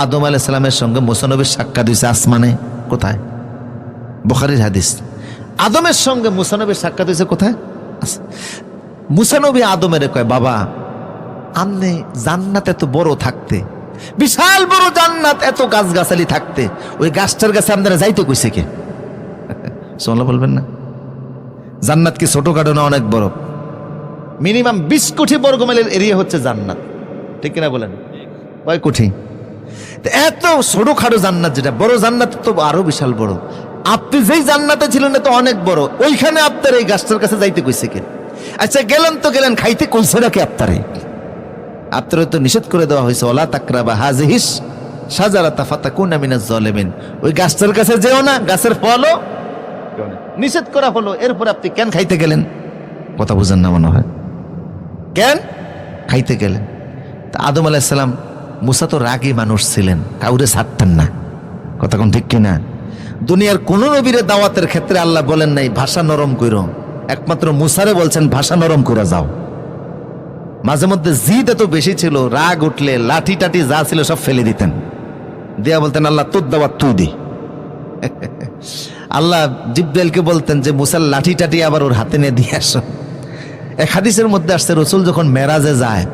আদম আলাইহিস সালামের সঙ্গে মুসা নবীর সাক্ষাৎ হয়েছে আসমানে। কোথায়? বুখারীর হাদিস। আদমের সঙ্গে মুসা নবীর সাক্ষাৎ হয়েছে কোথায়? মুসা নবী আদমের কয়, বাবা আমনে জান্নাত এত বড় থাকতে, বিশাল বড় জান্নাত, এত গাছগাছালি থাকতে, ওই গাছটার কাছে আপনারা যাইতে কইছে কে? সোনা বলবেন না? জান্নাত কি ছোটখাটো না অনেক বড়? মিনিমাম 20 কোটি বর্গমাইলের এরিয়া হচ্ছে জান্নাত, ঠিক কিনা বলেন? কয় কোটি? এত ছোটখাটো জান্নাত, যেটা বড় জান্নাত তো আরো বিশাল বড়। আপনি যেই জান্নাতে ছিলেন তো অনেক বড়, ওইখানে আপনার এই গাছটার কাছে যাইতে কইছে কে? আচ্ছা গেলেন তো গেলেন, খাইতে কইছে নাকি আপনারে? আপনারা তো নিষেধ করে দেওয়া হয়েছে, ওয়ালা তাকরাবা হাযিহিস শাজারাতা ফাতাকুনা মিনাজ জালিমিন, ওই গাছটার কাছে যেও না, গাছের ফলও নিষেধ করা হলো, এরপর আপনি কেন খাইতে গেলেন? কথা বুঝেন না মনে হয়, কেন খাইতে গেলেন? তা আদম আলাইহিস সালাম, মুসা তো রাগী মানুষ ছিলেন, কাউরে ছাড়তেন না। কথা কোন ঠিক কিনা? দুনিয়ার কোন নবীর দাওয়াতের ক্ষেত্রে আল্লাহ বলেন নাই ভাষা নরম কইরো, একমাত্র মুসারে বলছেন ভাষা নরম করে যাও। মাঝে মধ্যে জিদ এত বেশি ছিল, রাগ উঠলে লাঠি টাটি যা ছিল সব ফেলে দিতেন, দিয়া বলতেন আল্লাহ তোর দাওয়াত তুই দি। আল্লাহ জিব্রাইলকে বলতেন যে মুসার লাঠি টাটি আবার ওর হাতে নিয়ে দিয়ে আসো। এক হাদিসের মধ্যে আসছে, রসুল যখন মেরাজে যায়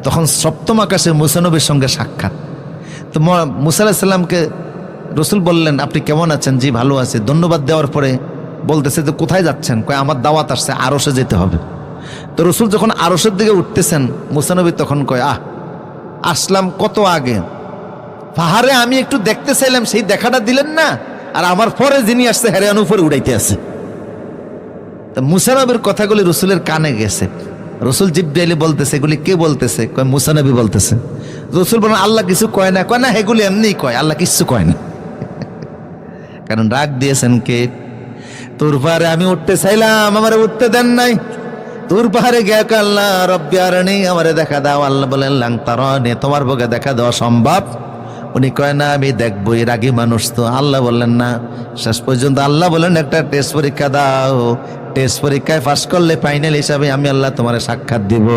তখন সপ্তম আকাশে মুসা নবীর সঙ্গে সাক্ষাৎ। তো মুসা আলাইহিস সালামকে রসুল বললেন আপনি কেমন আছেন? জি ভালো আছে। ধন্যবাদ দেওয়ার পরে বলতেছে যে কোথায় যাচ্ছেন? কয় আমার দাওয়াত আসছে, আরশে যেতে হবে। তো রসুল যখন আরশের দিকে উঠতেছেন, মুসা নবী তখন কয় আসলাম কত আগে, পাহাড়ে আমি একটু দেখতে চাইলাম, সেই দেখাটা দিলেন না, আর আমার পরে যিনি আসছে হেরান উপরে উড়াইতে আছে। তা মুসা নবীর কথাগুলি রসুলের কানে গেছে। রসুল জিব্রাইলে বলতেছে এগুলি কে বলতেছে? কয় মুসা নবী বলতেছে। রসুল বলেন আল্লাহ কিছু কয় না? কয় না, এগুলি এমনিই কয়, আল্লাহ কিছু কয় না। কারণ রাগ দিয়েছেন কে? তোর পাহাড়ে আমি উঠতে চাইলাম, আমারে উঠতে দেন নাই। তোর পাহাড়ে গিয়ে আল্লাহ রব্বি আরনি, আমারে দেখা দাও। আল্লাহ বলেন লাং তারানি, তোমার পক্ষে দেখা দেওয়া সম্ভব? উনি কয় না আমি দেখবো, এর আগে মানুষ তো। আল্লাহ বললেন না। শেষ পর্যন্ত আল্লাহ বলেন একটা টেস্ট পরীক্ষা দাও, টেস্ট পরীক্ষায় পাস করলে ফাইনাল হিসাবে আমি আল্লাহ তোমার সাক্ষাৎ দিব।